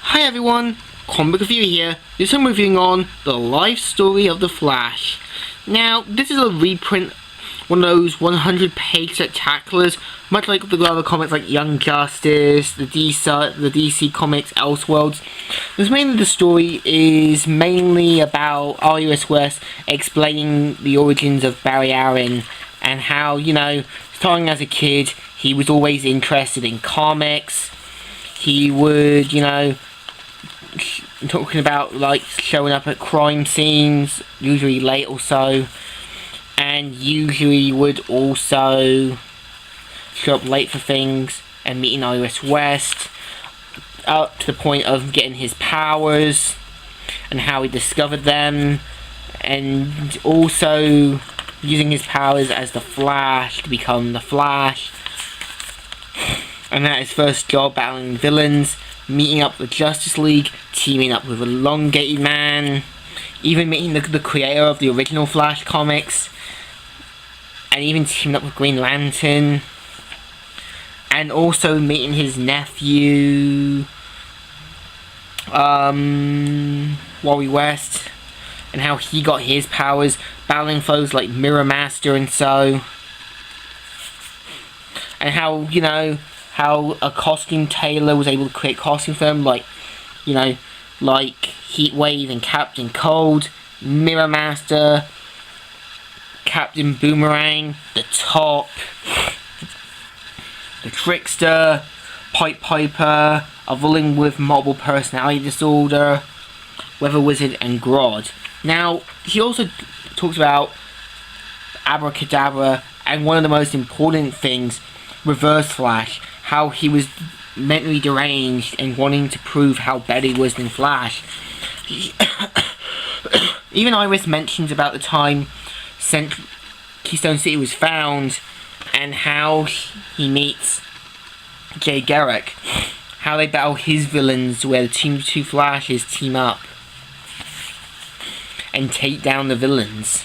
Hi everyone, Comic Review here. This time reviewing on The Life Story of the Flash. Now, this is a reprint, one of those 100-page spectaculars, much like the other comics like Young Justice, the DC Comics Elseworlds. The story is mainly about Iris West explaining the origins of Barry Allen and how, starting as a kid, he was always interested in comics. He would, talking about like showing up at crime scenes, usually late or so, and usually would also show up late for things and meeting Iris West, up to the point of getting his powers and how he discovered them, and also using his powers as the Flash to become the Flash. And at his first job battling villains, meeting up with Justice League, teaming up with Elongated Man, even meeting the creator of the original Flash comics, and even teaming up with Green Lantern, and also meeting his nephew, Wally West, and how he got his powers, battling foes like Mirror Master and so, and how, how a costume tailor was able to create costumes for them, like Heatwave and Captain Cold, Mirror Master, Captain Boomerang, the Top, the Trickster, Pied Piper, a villain with multiple personality disorder, Weather Wizard, and Grodd. Now, he also talks about Abracadabra, and one of the most important things, Reverse Flash, how he was mentally deranged and wanting to prove how better he was than Flash. Even Iris mentions about the time Keystone City was found and how he meets Jay Garrick, how they battle his villains where the two Flashes team up and take down the villains.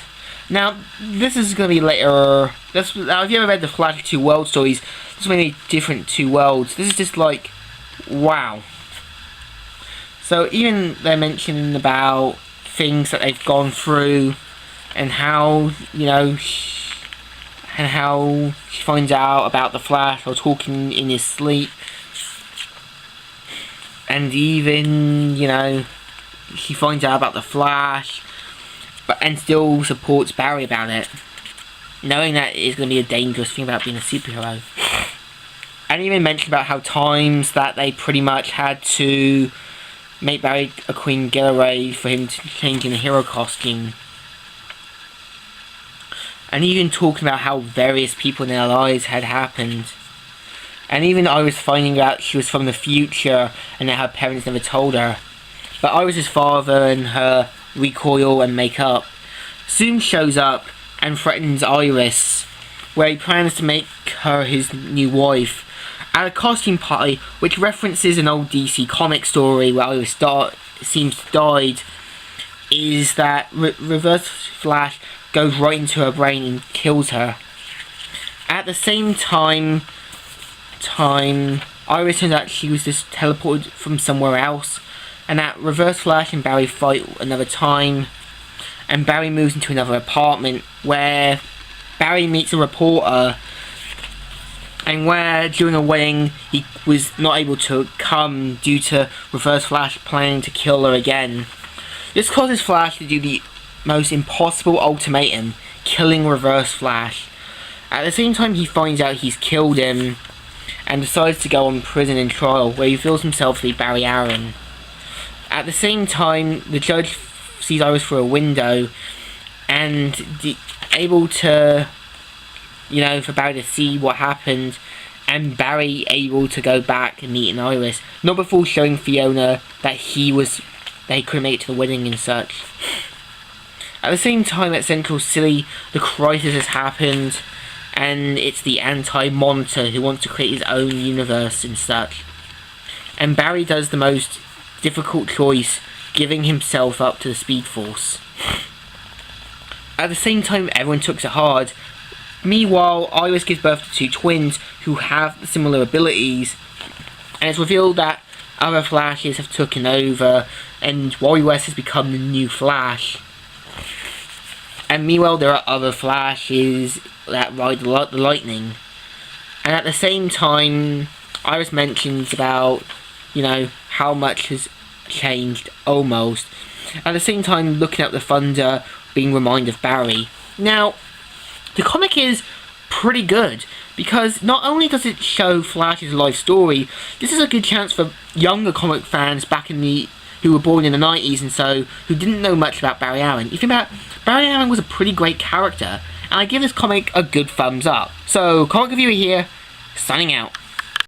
Now, this is going to be later. Now, if you ever read the Flash 2 World stories, there's many different two worlds. This is just like, wow. So even they're mentioning about things that they've gone through, and how, and how she finds out about the Flash while talking in his sleep. And even, she finds out about the Flash, and still supports Barry about it, knowing that it is going to be a dangerous thing about being a superhero. And even mentioned about how times that they pretty much had to make Barry a Queen Getaway for him to change in a hero costume. And even talking about how various people in their lives had happened. And even Iris finding out she was from the future and that her parents never told her. But Iris' father and her recoil and make up. Zoom shows up and threatens Iris, where he plans to make her his new wife. At a costume party, which references an old DC comic story where Iris seems to died, is that Reverse Flash goes right into her brain and kills her. At the same time, Iris turns out she was just teleported from somewhere else, and that Reverse Flash and Barry fight another time, and Barry moves into another apartment where Barry meets a reporter, and where during a wedding he was not able to come due to Reverse Flash planning to kill her again. This causes Flash to do the most impossible ultimatum, killing Reverse Flash. At the same time, he finds out he's killed him and decides to go on prison and trial, where he feels himself to be Barry Allen. At the same time, the judge sees Iris through a window and able to, for Barry to see what happened, and Barry able to go back and meet an Iris, not before showing Fiona that he couldn't make it to the wedding and such. At the same time, at Central City, the crisis has happened, and it's the Anti-Monitor who wants to create his own universe and such. And Barry does the most difficult choice, giving himself up to the Speed Force. At the same time, everyone took it hard. Meanwhile, Iris gives birth to two twins who have similar abilities, and it's revealed that other Flashes have taken over, and Wally West has become the new Flash. And meanwhile, there are other Flashes that ride the lightning. And at the same time, Iris mentions about, how much has changed, almost. At the same time, looking at the thunder, being reminded of Barry. Now, the comic is pretty good, because not only does it show Flash's life story, this is a good chance for younger comic fans who were born in the 90s and so, who didn't know much about Barry Allen. You think about Barry Allen was a pretty great character, and I give this comic a good thumbs up. So, Comic Reviewer here, signing out.